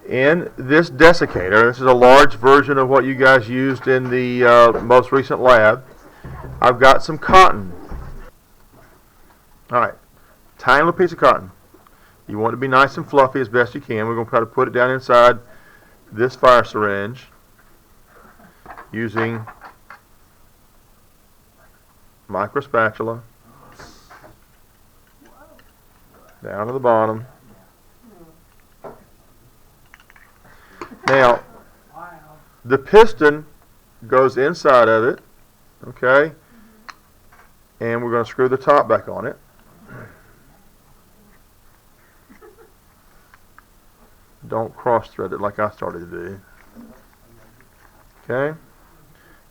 In this desiccator, this is a large version of what you guys used in the most recent lab, I've got some cotton. Alright, tiny little piece of cotton. You want it to be nice and fluffy as best you can. We're going to try to put it down inside this fire syringe using micro spatula down to the bottom. Now, the piston goes inside of it, okay, and we're going to screw the top back on it. Don't cross-thread it like I started to do. Okay,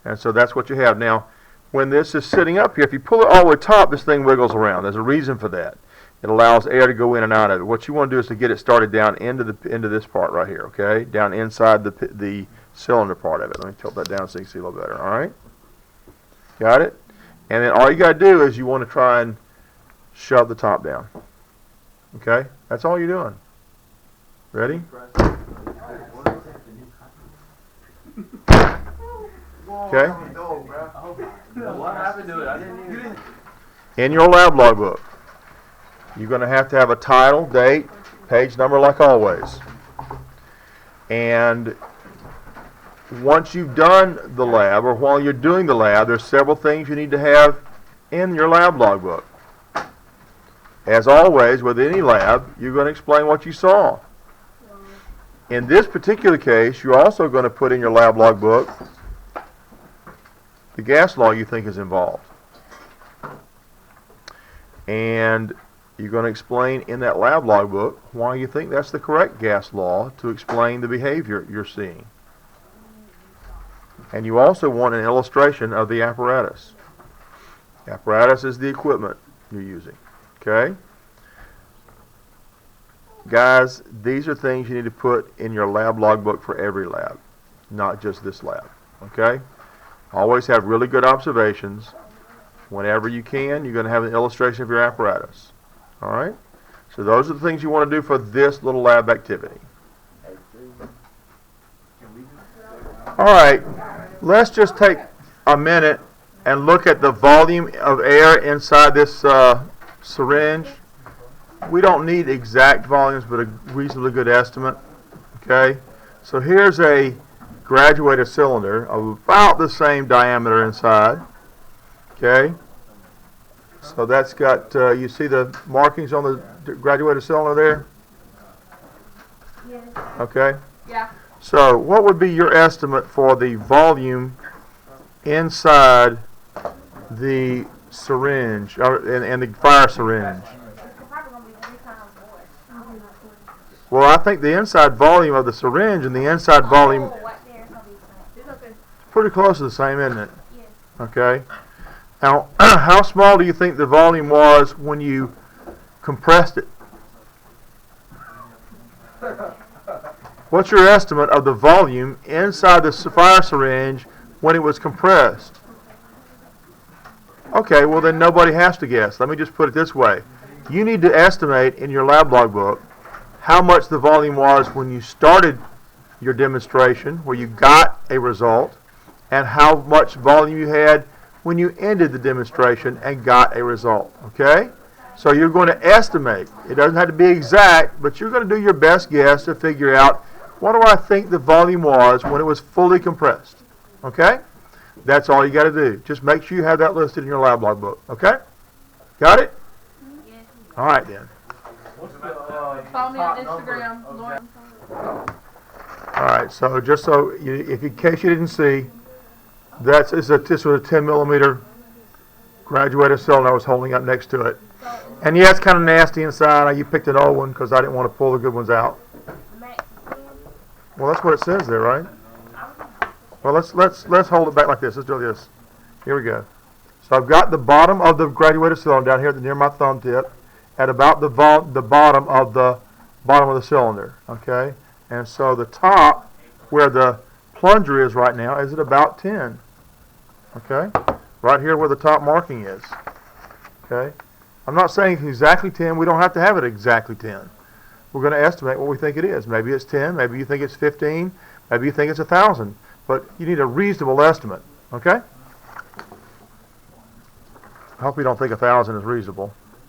and so that's what you have. Now, when this is sitting up here, if you pull it all the way top, this thing wiggles around. There's a reason for that. It allows air to go in and out of it. What you want to do is to get it started down into this part right here, okay? Down inside the cylinder part of it. Let me tilt that down so you can see a little better, all right? Got it? And then all you got to do is you want to try and shove the top down. Okay? That's all you're doing. Ready? Okay? What happened to it? I didn't even... In your lab logbook, you're going to have a title, date, page number like always. And once you've done the lab, or while you're doing the lab, there's several things you need to have in your lab logbook. As always, with any lab, you're going to explain what you saw. In this particular case, you're also going to put in your lab logbook the gas law you think is involved. And you're going to explain in that lab logbook why you think that's the correct gas law to explain the behavior you're seeing. And you also want an illustration of the apparatus. The apparatus is the equipment you're using. Okay? Guys, these are things you need to put in your lab logbook for every lab, not just this lab. Okay? Always have really good observations. Whenever you can, you're going to have an illustration of your apparatus. All right? So those are the things you want to do for this little lab activity. All right. Let's just take a minute and look at the volume of air inside this syringe. We don't need exact volumes, but a reasonably good estimate. Okay? So here's a graduated cylinder of about the same diameter inside. Okay? So that's got, you see the markings on the graduated cylinder there? Yes. Okay? Yeah. So what would be your estimate for the volume inside the syringe, and the fire syringe? Well, I think the inside volume of the syringe and the inside volume is pretty close to the same, isn't it? Yes. Okay. Now, how small do you think the volume was when you compressed it? What's your estimate of the volume inside the fire syringe when it was compressed? Okay, well then nobody has to guess. Let me just put it this way. You need to estimate in your lab logbook how much the volume was when you started your demonstration, where you got a result, and how much volume you had when you ended the demonstration and got a result. Okay? So you're going to estimate. It doesn't have to be exact, but you're going to do your best guess to figure out what do I think the volume was when it was fully compressed. Okay? That's all you got to do. Just make sure you have that listed in your lab logbook. Okay? Got it? Yes. All right then. Follow me on Instagram, Lauren. All right. So just so in case you didn't see, this was a 10 millimeter graduated cylinder I was holding up next to it. And yeah, it's kind of nasty inside. You picked an old one because I didn't want to pull the good ones out. Well, that's what it says there, right? Well, let's hold it back like this. Let's do this. Here we go. So I've got the bottom of the graduated cylinder down here near my thumb tip, at about the bottom of the cylinder. Okay, and so the top, where the plunger is right now, is at about 10. Okay, right here where the top marking is. Okay, I'm not saying exactly 10. We don't have to have it exactly 10, we're going to estimate what we think it is. Maybe it's 10, maybe you think it's 15, maybe you think it's 1,000, but you need a reasonable estimate, okay? I hope you don't think 1,000 is reasonable.